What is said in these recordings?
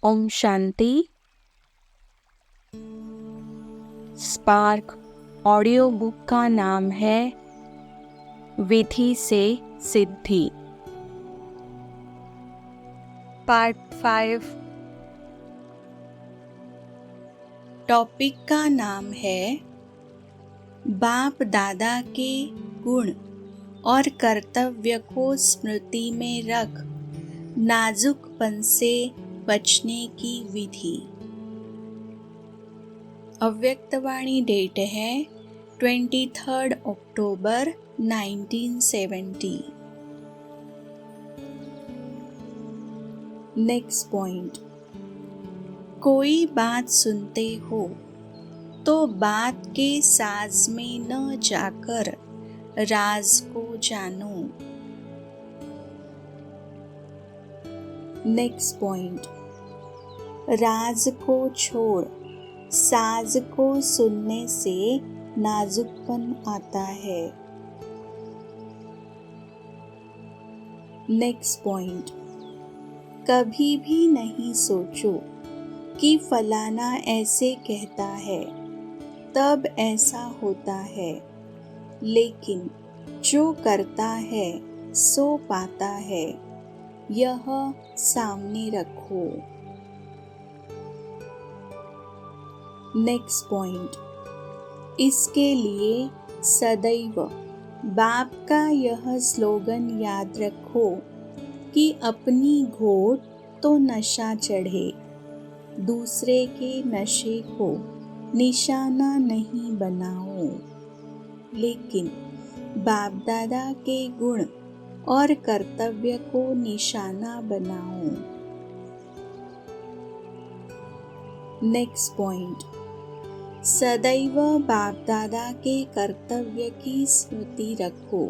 Om Shanti. Spark audio book का नाम है विधि से सिद्धि। पार्ट 5। टॉपिक का नाम है बाप दादा के गुण और कर्तव्य को स्मृति में रख नाजुकपन से बचने की विधि। अव्यक्तवाणी डेट है 23 अक्टूबर 1970। Next point. कोई बात सुनते हो तो बात के साज में न जाकर राज को जानो। Next point. राज को छोड़ साज को सुनने से नाजुकपन आता है। Next point. कभी भी नहीं सोचो कि फलाना ऐसे कहता है तब ऐसा होता है, लेकिन जो करता है सो पाता है, यह सामने रखो। Next point. इसके लिए सदैव बाप का यह स्लोगन याद रखो कि अपनी घोट तो नशा चढ़े, दूसरे के नशे को निशाना नहीं बनाओ, लेकिन बाप दादा के गुण और कर्तव्य को निशाना बनाओ। Next point. सदैव बाप दादा के कर्तव्य की स्मृति रखो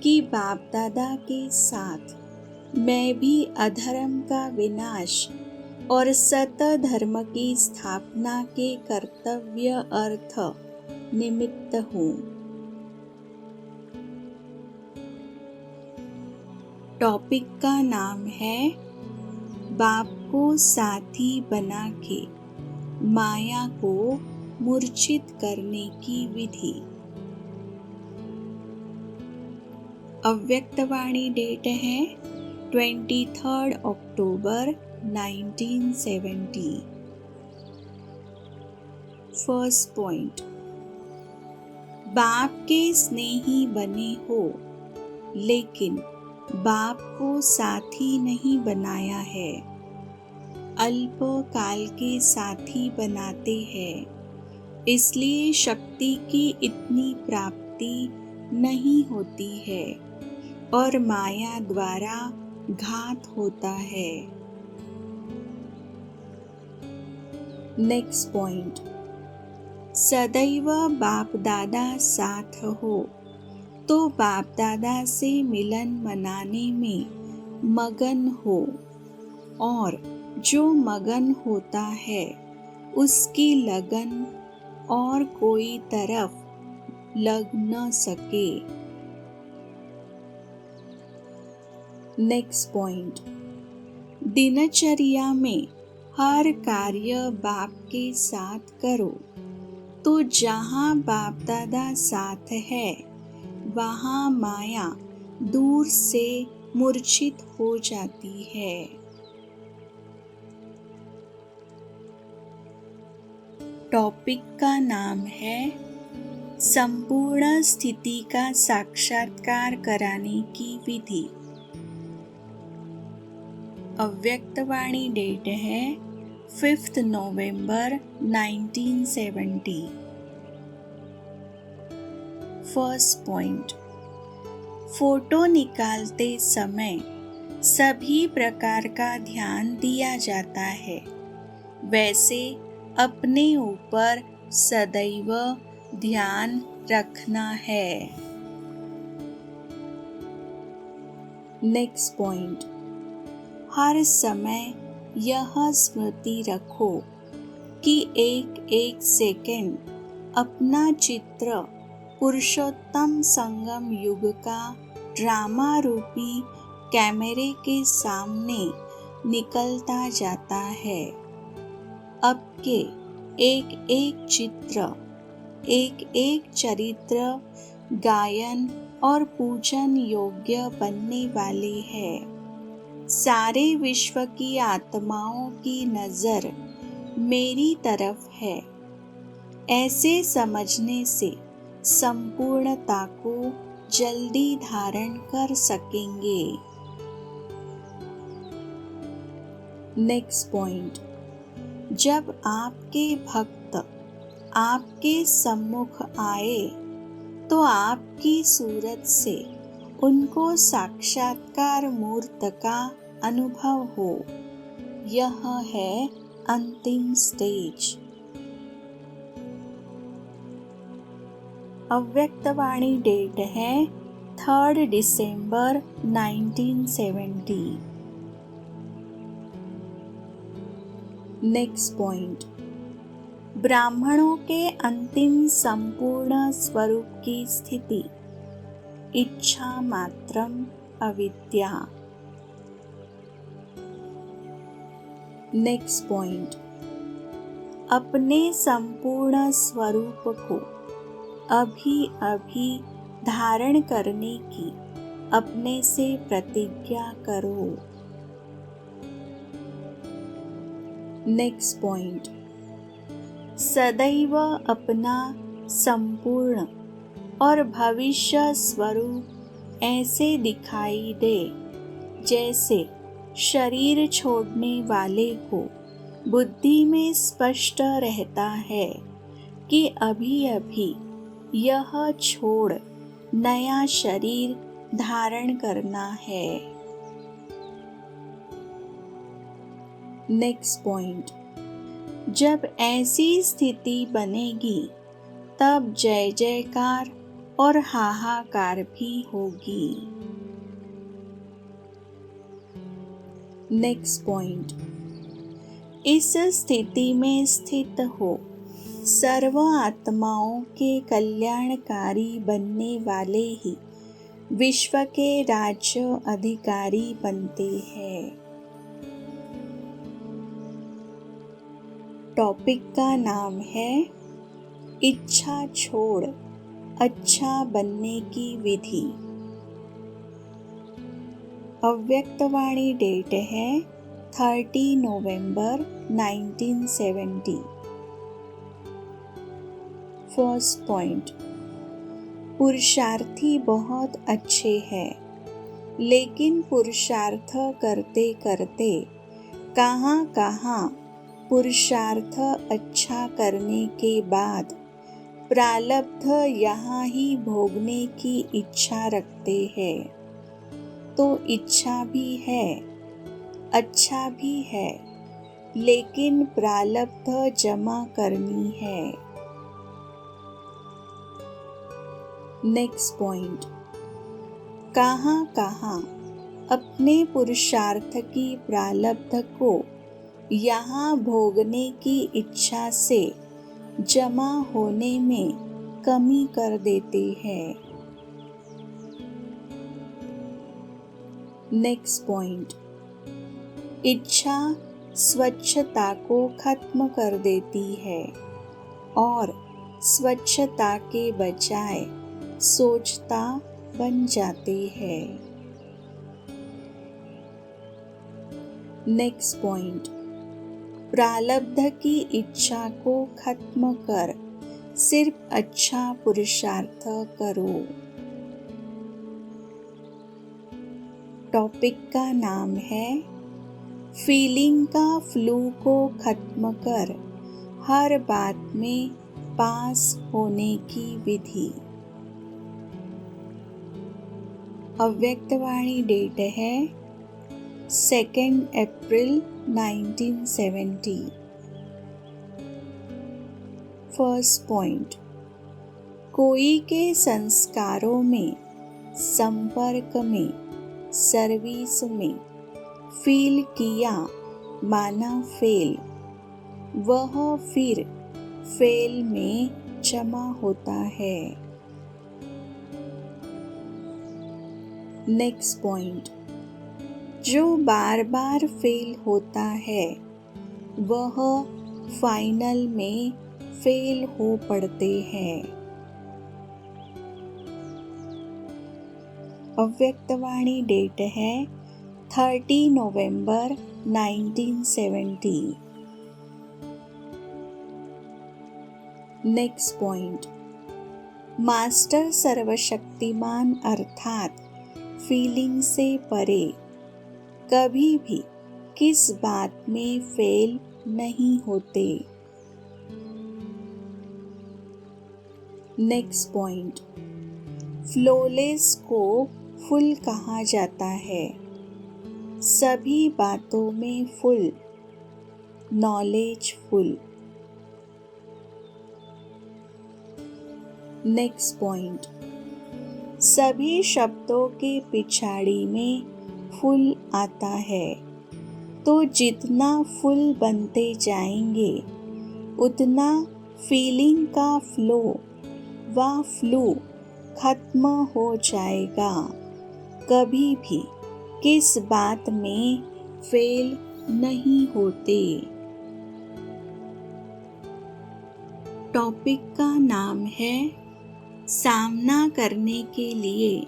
कि बाप दादा के साथ मैं भी अधर्म का विनाश और सत धर्म की स्थापना के कर्तव्य अर्थ निमित्त हूँ। टॉपिक का नाम है बाप को साथी बना के माया को मूर्छित करने की विधि। अव्यक्तवाणी डेट है 23 अक्टूबर 1970। First point. बाप के स्नेही बने हो, लेकिन बाप को साथी नहीं बनाया है। अल्प काल के साथी बनाते हैं, इसलिए शक्ति की इतनी प्राप्ति नहीं होती है और माया द्वारा घात होता है। Next point. सदैव बाप दादा साथ हो तो बाप दादा से मिलन मनाने में मगन हो, और जो मगन होता है उसकी लगन और कोई तरफ लग न सके। Next point. दिनचर्या में हर कार्य बाप के साथ करो तो जहाँ बाप दादा साथ है वहाँ माया दूर से मूर्छित हो जाती है। टॉपिक का नाम है संपूर्ण स्थिति का साक्षात्कार कराने की विधि। अव्यक्तवाणी डेट है 5 नवंबर 1970। First point. फोटो निकालते समय सभी प्रकार का ध्यान दिया जाता है, वैसे अपने ऊपर सदैव ध्यान रखना है। Next point. हर समय यह स्मृति रखो कि एक एक सेकंड अपना चित्र पुरुषोत्तम संगम युग का ड्रामा रूपी कैमरे के सामने निकलता जाता है। अब के एक एक चित्र, एक एक चरित्र गायन और पूजन योग्य बनने वाले हैं। सारे विश्व की आत्माओं की नजर मेरी तरफ है। ऐसे समझने से संपूर्णता को जल्दी धारण कर सकेंगे। नेक्स्ट पॉइंट, जब आपके भक्त आपके सम्मुख आए तो आपकी सूरत से उनको साक्षात्कार मूर्त का अनुभव हो। यह है अंतिम स्टेज। अव्यक्तवाणी डेट है 3 दिसंबर 1970। नेक्स्ट पॉइंट, ब्राह्मणों के अंतिम संपूर्ण स्वरूप की स्थिति इच्छा मात्रम अविद्या। नेक्स्ट पॉइंट, अपने संपूर्ण स्वरूप को अभी अभी धारण करने की अपने से प्रतिज्ञा करो। नेक्स्ट पॉइंट, सदैव अपना संपूर्ण और भविष्य स्वरूप ऐसे दिखाई दे जैसे शरीर छोड़ने वाले को बुद्धि में स्पष्ट रहता है कि अभी अभी यह छोड़ नया शरीर धारण करना है। नेक्स्ट पॉइंट, जब ऐसी स्थिति बनेगी तब जय जयकार और हाहाकार भी होगी। नेक्स्ट पॉइंट, इस स्थिति में स्थित हो सर्व आत्माओं के कल्याणकारी बनने वाले ही विश्व के राज्य अधिकारी बनते हैं। टॉपिक का नाम है इच्छा छोड़ अच्छा बनने की विधि। अव्यक्तवाणी डेट है 30 नवंबर 1970। फर्स्ट पॉइंट, पुरुषार्थी बहुत अच्छे हैं, लेकिन पुरुषार्थ करते करते कहाँ कहाँ पुरुषार्थ अच्छा करने के बाद प्रारब्ध यहाँ ही भोगने की इच्छा रखते हैं। तो इच्छा भी है, अच्छा भी है, लेकिन प्रारब्ध जमा करनी है। नेक्स्ट पॉइंट, कहाँ कहाँ अपने पुरुषार्थ की प्रारब्ध को यहाँ भोगने की इच्छा से जमा होने में कमी कर देते हैं। नेक्स्ट पॉइंट, इच्छा स्वच्छता को खत्म कर देती है और स्वच्छता के बजाय सोचता बन जाते हैं। नेक्स्ट पॉइंट, प्रारब्ध की इच्छा को खत्म कर सिर्फ अच्छा पुरुषार्थ करो। टॉपिक का नाम है फीलिंग का फ्लू को खत्म कर हर बात में पास होने की विधि। अव्यक्तवाणी डेट है 2 अप्रैल 1970। फर्स्ट पॉइंट, कोई के संस्कारों में, संपर्क में, सर्विस में फील किया माना फेल, वह फिर फेल में जमा होता है। नेक्स्ट पॉइंट, जो बार बार फेल होता है वह फाइनल में फेल हो पड़ते हैं। अव्यक्तवाणी डेट है 30 नवंबर 1970। नेक्स्ट पॉइंट, मास्टर सर्वशक्तिमान अर्थात फीलिंग से परे कभी भी किस बात में फेल नहीं होते। नेक्स्ट पॉइंट, फ्लोलेस को फुल कहा जाता है, सभी बातों में full, knowledge full. Next point, सभी शब्दों के पिछाड़ी में फुल आता है, तो जितना फुल बनते जाएंगे उतना फीलिंग का फ्लो व फ्लू खत्म हो जाएगा। कभी भी किस बात में फेल नहीं होते। टॉपिक का नाम है सामना करने के लिए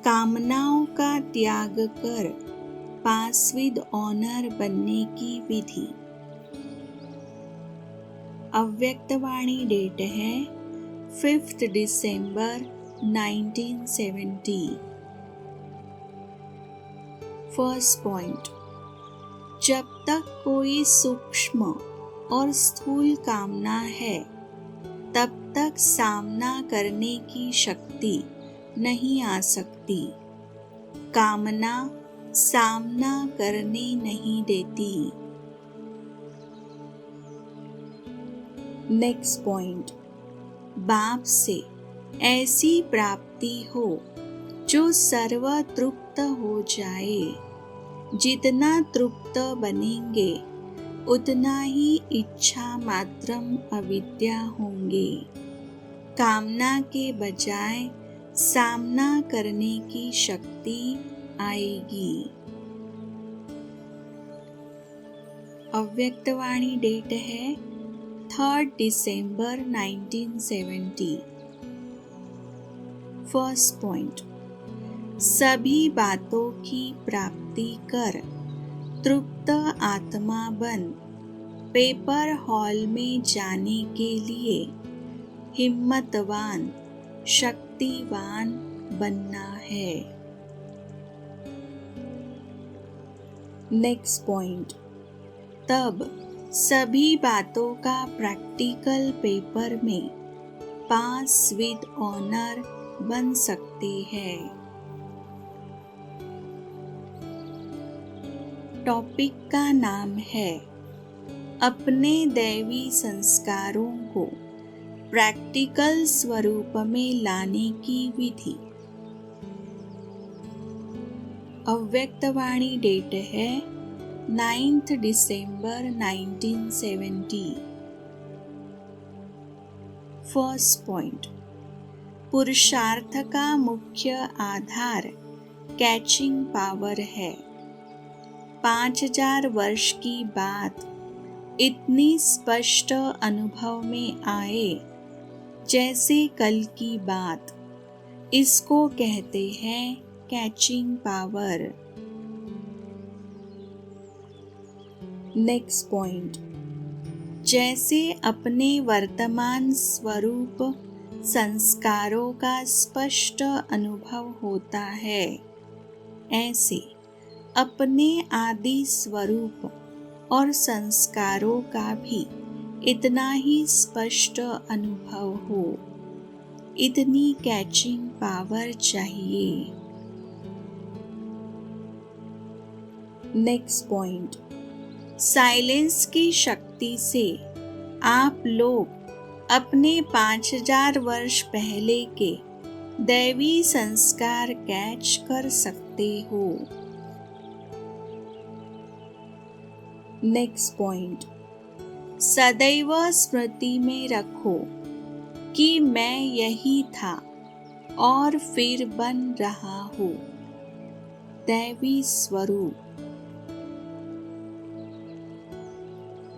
कामनाओं का त्याग कर पास विद ऑनर बनने की विधि। अव्यक्तवाणी डेट है 5 दिसंबर 1970। फर्स्ट पॉइंट, जब तक कोई सूक्ष्म और स्थूल कामना है तब तक सामना करने की शक्ति नहीं आ सकती। कामना सामना करने नहीं देती। नेक्स्ट पॉइंट, बाप से ऐसी प्राप्ति हो जो सर्वतृप्त हो जाए। जितना तृप्त बनेंगे उतना ही इच्छा मात्रम अविद्या होंगे। कामना के बजाय सामना करने की शक्ति आएगी। अव्यक्तवाणी डेट है 3 दिसंबर 1970। फर्स्ट पॉइंट, सभी बातों की प्राप्ति कर तृप्त आत्मा बन पेपर हॉल में जाने के लिए हिम्मतवान शक्तिवान बनना है। नेक्स्ट पॉइंट, तब सभी बातों का प्रैक्टिकल पेपर में पास विद ऑनर बन सकते हैं। टॉपिक का नाम है अपने दैवी संस्कारों को प्रैक्टिकल स्वरूप में लाने की विधि। अव्यक्तवाणी डेट है 9 दिसंबर 1970। फर्स्ट पॉइंट, पुरुषार्थ का मुख्य आधार कैचिंग पावर है। 5000 वर्ष की बात इतनी स्पष्ट अनुभव में आए जैसे कल की बात, इसको कहते हैं कैचिंग पावर। नेक्स्ट पॉइंट, जैसे अपने वर्तमान स्वरूप संस्कारों का स्पष्ट अनुभव होता है, ऐसे अपने आदि स्वरूप और संस्कारों का भी इतना ही स्पष्ट अनुभव हो। इतनी कैचिंग पावर चाहिए। नेक्स्ट पॉइंट, साइलेंस की शक्ति से आप लोग अपने 5000 वर्ष पहले के दैवी संस्कार कैच कर सकते हो। नेक्स्ट पॉइंट, सदैव स्मृति में रखो कि मैं यही था और फिर बन रहा हूँ। दैवी स्वरूप।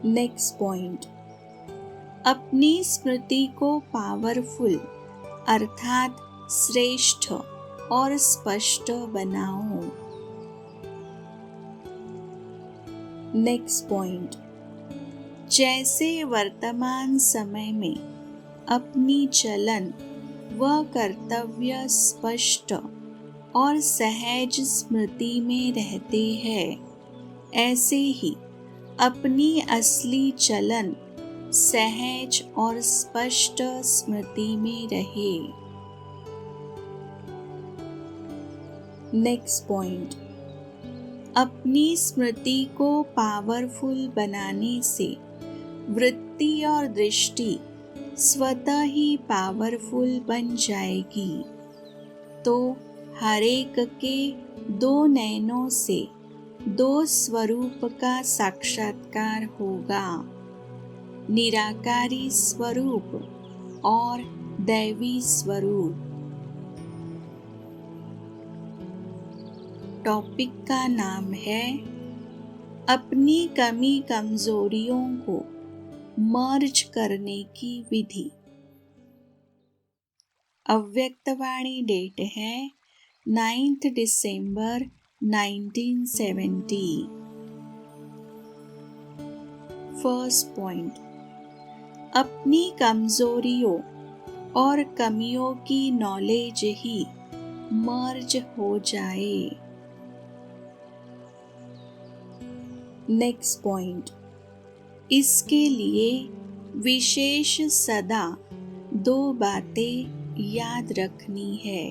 नेक्स्ट पॉइंट, अपनी स्मृति को पावरफुल अर्थात श्रेष्ठ और स्पष्ट बनाओ। नेक्स्ट पॉइंट, जैसे वर्तमान समय में अपनी चलन व कर्तव्य स्पष्ट और सहज स्मृति में रहते हैं, ऐसे ही अपनी असली चलन सहज और स्पष्ट स्मृति में रहे। नेक्स्ट पॉइंट, अपनी स्मृति को पावरफुल बनाने से वृत्ति और दृष्टि स्वतः ही पावरफुल बन जाएगी, तो हर एक के दो नयनों से दो स्वरूप का साक्षात्कार होगा, निराकारी स्वरूप और दैवी स्वरूप। टॉपिक का नाम है अपनी कमी कमजोरियों को मर्ज करने की विधि। अव्यक्तवाणी डेट है 9 दिसंबर 1970। फर्स्ट पॉइंट, अपनी कमजोरियों और कमियों की नॉलेज ही मर्ज हो जाए। नेक्स्ट पॉइंट, इसके लिए विशेष सदा दो बातें याद रखनी है।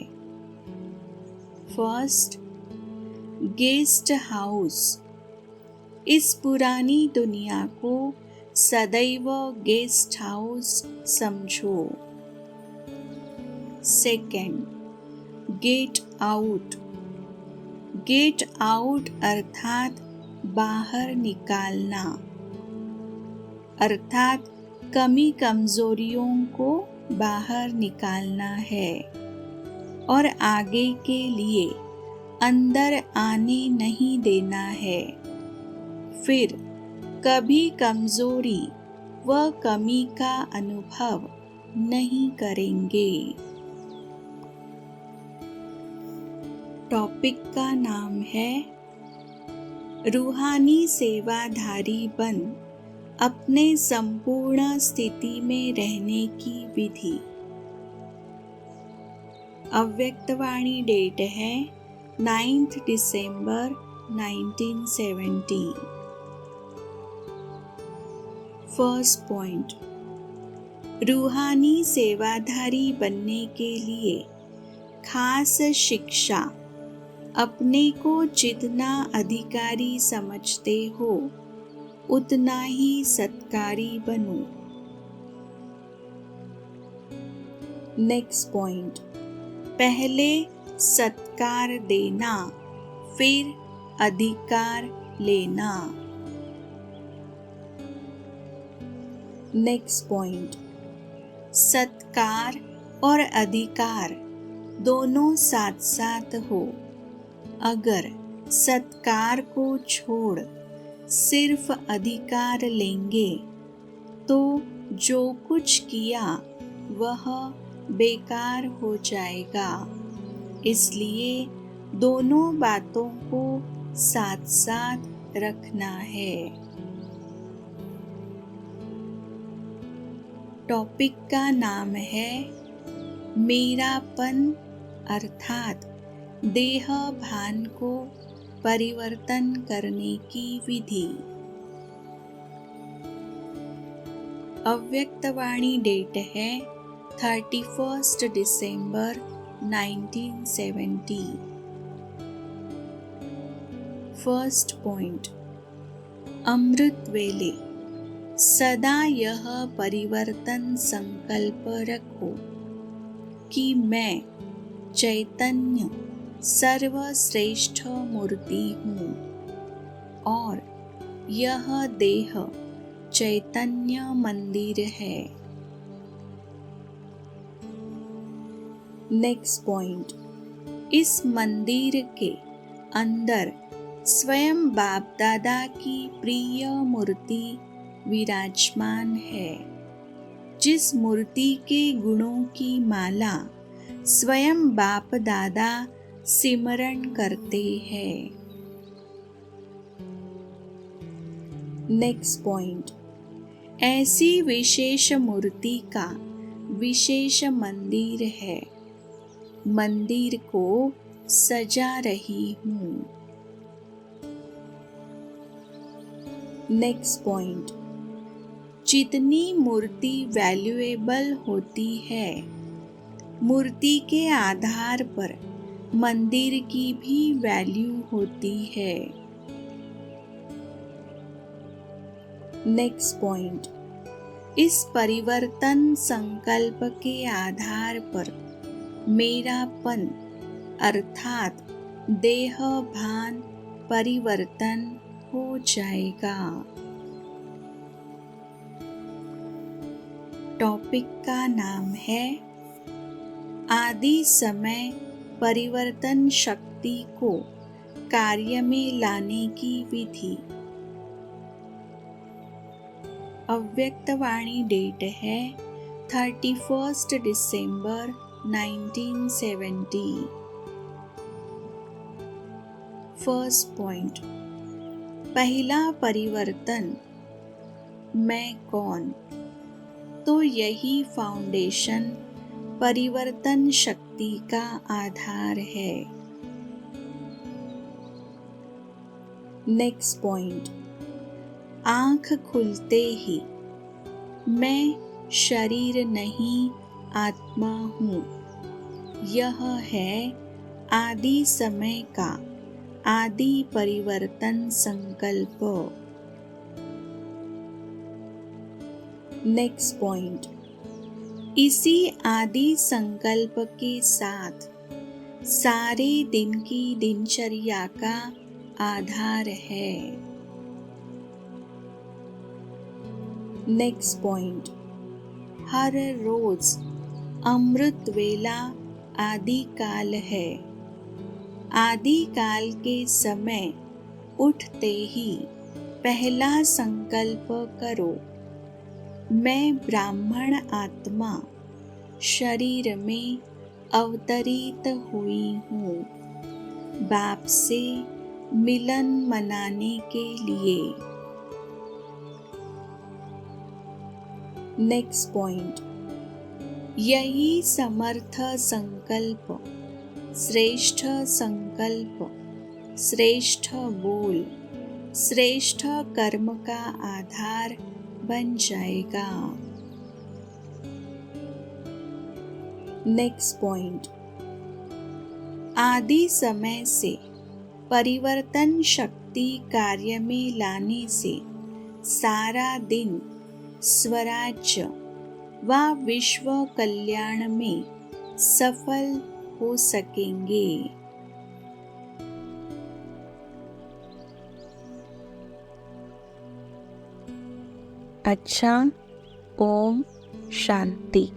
फर्स्ट, गेस्ट हाउस, इस पुरानी दुनिया को सदैव गेस्ट हाउस समझो। Second, get out, get out अर्थात बाहर निकालना, अर्थात कमी कमजोरियों को बाहर निकालना है और आगे के लिए अंदर आने नहीं देना है। फिर कभी कमजोरी व कमी का अनुभव नहीं करेंगे। टॉपिक का नाम है रूहानी सेवाधारी बन अपने संपूर्ण स्थिति में रहने की विधि। अव्यक्तवाणी डेट है 9 दिसंबर 1970। फर्स्ट पॉइंट, रूहानी सेवाधारी बनने के लिए खास शिक्षा, अपने को जितना अधिकारी समझते हो उतना ही सत्कारी बनो। नेक्स्ट पॉइंट, पहले सत्कार देना फिर अधिकार लेना। नेक्स्ट पॉइंट, सत्कार और अधिकार दोनों साथ साथ हो। अगर सत्कार को छोड़ सिर्फ अधिकार लेंगे तो जो कुछ किया वह बेकार हो जाएगा। इसलिए दोनों बातों को साथ साथ रखना है। टॉपिक का नाम है मेरापन अर्थात देह भान को परिवर्तन करने की विधि। अव्यक्तवाणी डेट है 31 दिसंबर 1970। फर्स्ट पॉइंट, अमृत वेले सदा यह परिवर्तन संकल्प रखो कि मैं चैतन्य सर्वश्रेष्ठ मूर्ति हूँ और यह देह चैतन्य मंदिर है। नेक्स्ट पॉइंट, इस मंदिर के अंदर स्वयं बाप दादा की प्रिय मूर्ति विराजमान है, जिस मूर्ति के गुणों की माला स्वयं बाप दादा सिमरण करते हैं। नेक्स्ट पॉइंट, ऐसी विशेष मूर्ति का विशेष मंदिर है, मंदिर को सजा रही हूँ। नेक्स्ट पॉइंट, जितनी मूर्ति वैल्यूएबल होती है, मूर्ति के आधार पर मंदिर की भी वैल्यू होती है। नेक्स्ट पॉइंट, इस परिवर्तन संकल्प के आधार पर मेरापन अर्थात देह भान परिवर्तन हो जाएगा। टॉपिक का नाम है आदि समय परिवर्तन शक्ति को कार्य में लाने की विधि। अव्यक्तवाणी डेट है 31 दिसंबर 1970। फर्स्ट पॉइंट, पहला परिवर्तन, मैं कौन? तो यही फाउंडेशन परिवर्तन शक्ति का आधार है। नेक्स्ट पॉइंट, आँख खुलते ही मैं शरीर नहीं आत्मा हूँ, यह है आदि समय का आदि परिवर्तन संकल्प। नेक्स्ट पॉइंट, इसी आदि संकल्प के साथ सारे दिन की दिनचर्या का आधार है। नेक्स्ट पॉइंट, हर रोज अमृत वेला आदि काल है। आदि काल के समय उठते ही पहला संकल्प करो, मैं ब्राह्मण आत्मा शरीर में अवतरित हुई हूँ, बाप से मिलन मनाने के लिए। नेक्स्ट पॉइंट, यही समर्थ संकल्प, श्रेष्ठ संकल्प, श्रेष्ठ बोल, श्रेष्ठ कर्म का आधार बन जाएगा। नेक्स्ट पॉइंट, आदि समय से परिवर्तन शक्ति कार्य में लाने से सारा दिन स्वराज्य व विश्व कल्याण में सफल हो सकेंगे। अच्छा, ओम शांति।